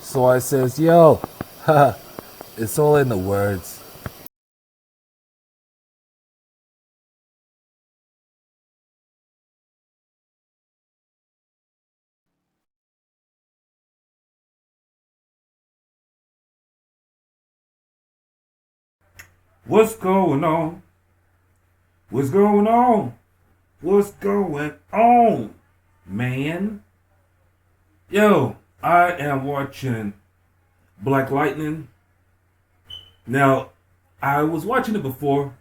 So I says, yo, haha, it's all in the words. What's going on? What's going on? What's going on, man? Yo, I am watching Black Lightning. Now, I was watching it before,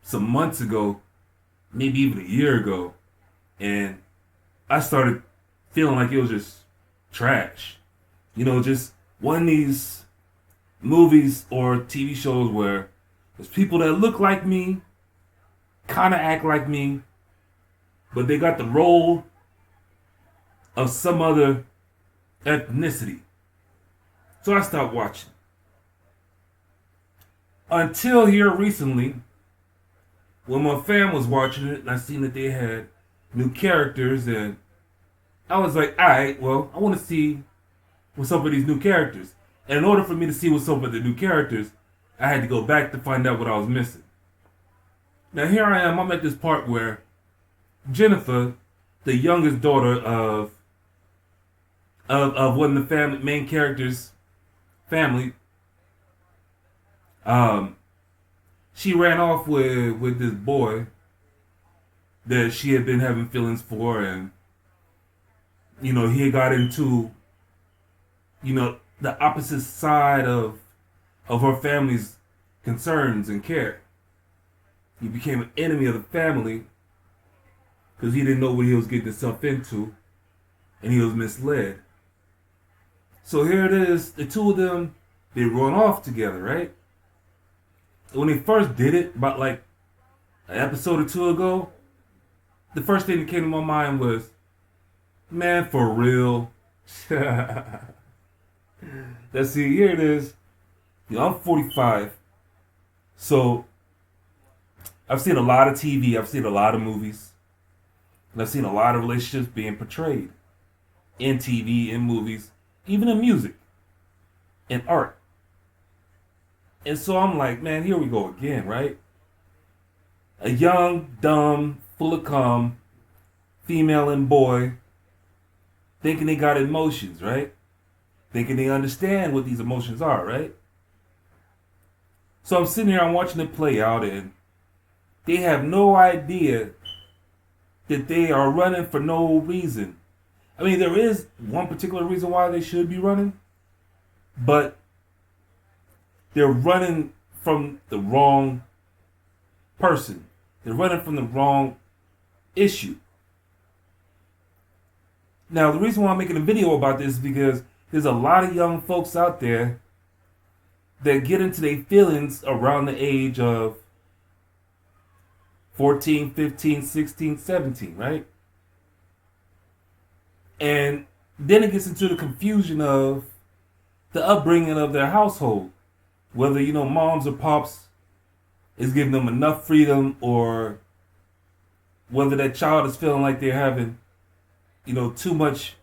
some months ago, maybe even a year ago, and I started feeling like it was just trash. Just one of these movies or TV shows where there's people that look like me, kind of act like me, but they got the role of some other ethnicity. So I stopped watching. Until here recently, when my fam was watching it and I seen that they had new characters, and I was like, alright, well, I want to see what's up with these new characters. And in order for me to see what's up with the new characters, I had to go back to find out what I was missing. Now here I am, I'm at this part where Jennifer, the youngest daughter of one of the main characters' family, she ran off with this boy that she had been having feelings for, and he had got into the opposite side of her family's concerns and care. He became an enemy of the family because he didn't know what he was getting himself into, and he was misled. So here it is, the two of them, they run off together, right? When they first did it, about like an episode or two ago, the first thing that came to my mind was, man, for real. Let's see, here it is. I'm 45. So I've seen a lot of TV, I've seen a lot of movies, and I've seen a lot of relationships being portrayed in TV, in movies, even in music, in art. And so I'm like, man, here we go again, right? A young, dumb, full of cum, female and boy, thinking they got emotions, right? Thinking they understand what these emotions are, right? So I'm sitting here, I'm watching it play out, and they have no idea that they are running for no reason. I mean, there is one particular reason why they should be running, but they're running from the wrong person. They're running from the wrong issue. Now, the reason why I'm making a video about this is because there's a lot of young folks out there that get into their feelings around the age of 14, 15, 16, 17, right? And then it gets into the confusion of the upbringing of their household. Whether, moms or pops is giving them enough freedom, or whether that child is feeling like they're having, too much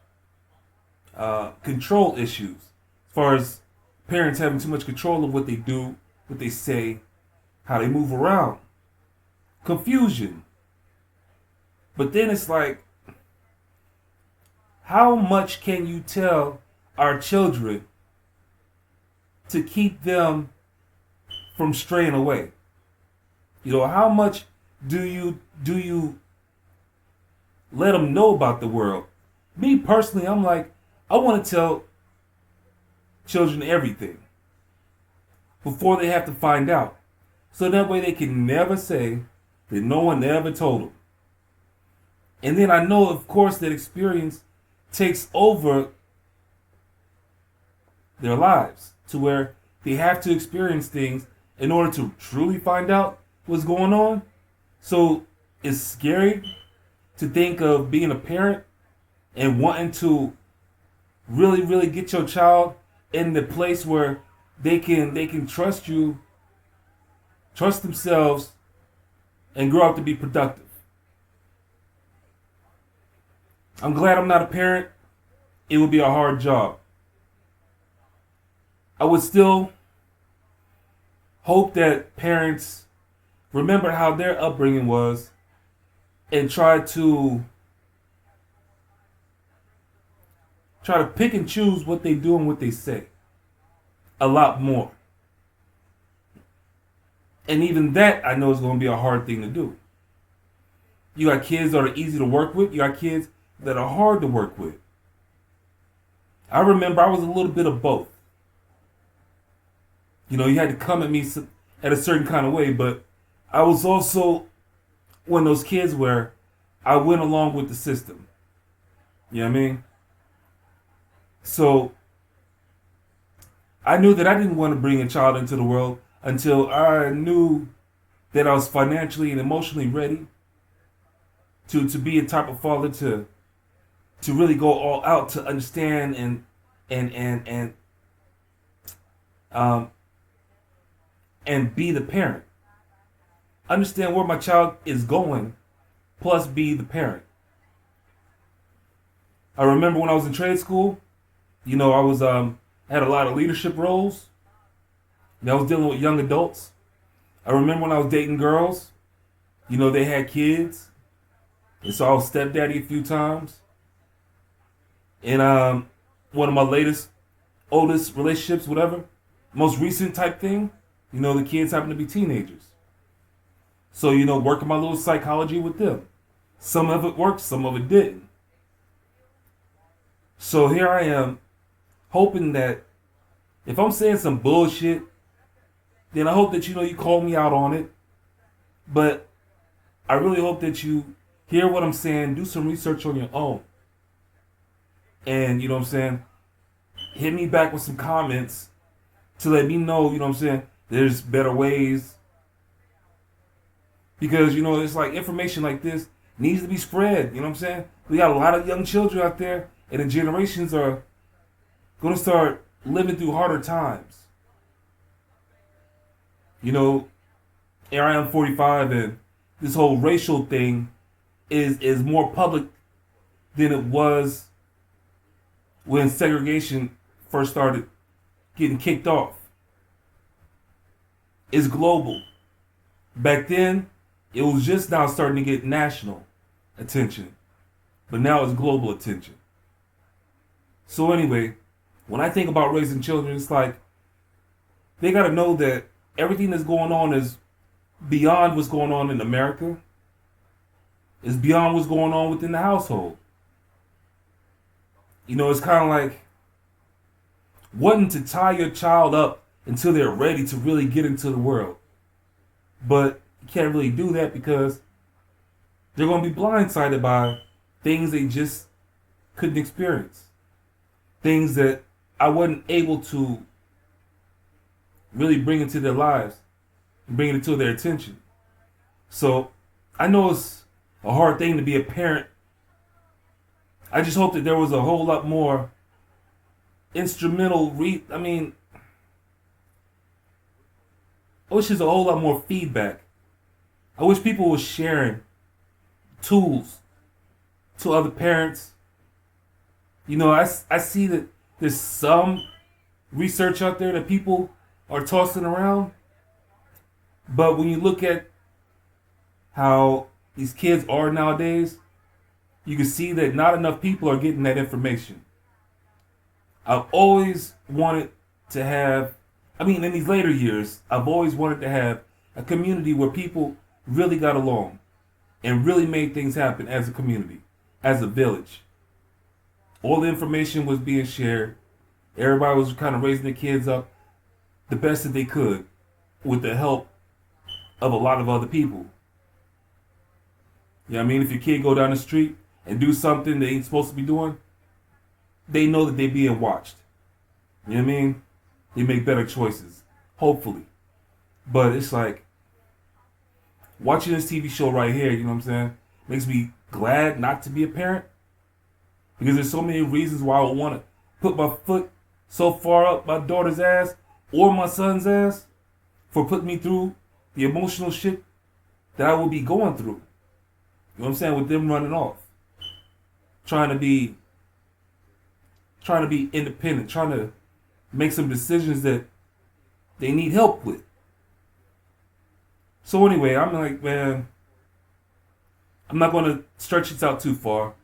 control issues. As far as parents having too much control of what they do, what they say, how they move around. Confusion. But then it's like, how much can you tell our children to keep them from straying away? How much do you let them know about the world? Me personally, I'm like, I want to tell children everything before they have to find out. So that way they can never say that no one ever told them. And then I know, of course, that experience takes over their lives to where they have to experience things in order to truly find out what's going on. So it's scary to think of being a parent and wanting to really, really get your child in the place where they can trust you, trust themselves, and grow up to be productive. I'm glad I'm not a parent. It would be a hard job. I would still hope that parents remember how their upbringing was and try to pick and choose what they do and what they say a lot more. And even that I know is going to be a hard thing to do. You got kids that are easy to work with. You got kids that are hard to work with. I remember I was a little bit of both. You know, you had to come at me at a certain kind of way, but I was also one of those kids where I went along with the system. You know what I mean? So I knew that I didn't want to bring a child into the world until I knew that I was financially and emotionally ready to be a type of father to really go all out, to understand and be the parent. Understand where my child is going, plus be the parent. I remember when I was in trade school, you know, I was had a lot of leadership roles. And I was dealing with young adults. I remember when I was dating girls, you know, they had kids. And so I was stepdaddy a few times. And one of my oldest relationships, whatever, most recent type thing, you know, the kids happen to be teenagers. So, you know, working my little psychology with them. Some of it worked, some of it didn't. So here I am, hoping that if I'm saying some bullshit, then I hope that, you know, you call me out on it. But I really hope that you hear what I'm saying, do some research on your own. And, you know what I'm saying, hit me back with some comments to let me know, you know what I'm saying, there's better ways. Because, you know, it's like information like this needs to be spread, you know what I'm saying? We got a lot of young children out there, and the generations are going to start living through harder times. You know, here I am 45, and this whole racial thing is more public than it was when segregation first started getting kicked off. It's global. Back then, it was just now starting to get national attention. But now it's global attention. So anyway, when I think about raising children, it's like they got to know that everything that's going on is beyond what's going on in America. It's beyond what's going on within the household. You know, it's kind of like wanting to tie your child up until they're ready to really get into the world. But you can't really do that because they're going to be blindsided by things they just couldn't experience. Things that I wasn't able to really bring into their lives and bring it to their attention. So I know it's a hard thing to be a parent. I just hope that there was a whole lot more instrumental I wish there's a whole lot more feedback. I wish people were sharing tools to other parents. You know, I see that there's some research out there that people are tossing around. But when you look at how these kids are nowadays, you can see that not enough people are getting that information. I've always wanted to have, in these later years, I've always wanted to have a community where people really got along and really made things happen as a community, as a village. All the information was being shared. Everybody was kind of raising their kids up the best that they could with the help of a lot of other people. You know what I mean? If your kid go down the street and do something they ain't supposed to be doing, they know that they're being watched. You know what I mean? They make better choices, hopefully. But it's like, watching this TV show right here, you know what I'm saying, makes me glad not to be a parent. Because there's so many reasons why I would want to put my foot so far up my daughter's ass or my son's ass for putting me through the emotional shit that I would be going through. You know what I'm saying? With them running off. Trying to be independent, trying to make some decisions that they need help with. So anyway, I'm like, man, I'm not going to stretch this out too far.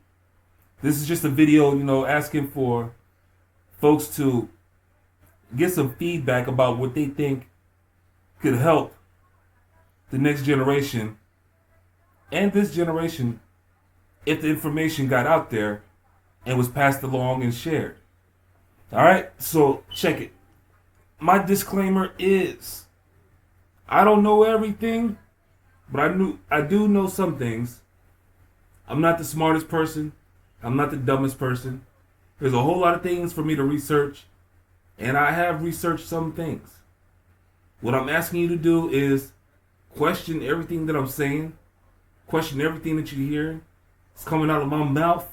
This is just a video, asking for folks to get some feedback about what they think could help the next generation and this generation if the information got out there and was passed along and shared. All right, so check it. My disclaimer is, I don't know everything, but I do know some things. I'm not the smartest person. I'm not the dumbest person. There's a whole lot of things for me to research, and I have researched some things. What I'm asking you to do is question everything that I'm saying, question everything that you're hearing. It's coming out of my mouth,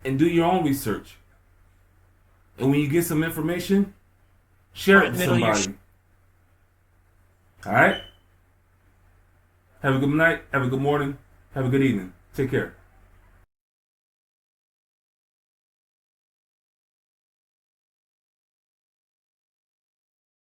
and do your own research. And when you get some information, share it with somebody. All right? Have a good night. Have a good morning. Have a good evening. Take care.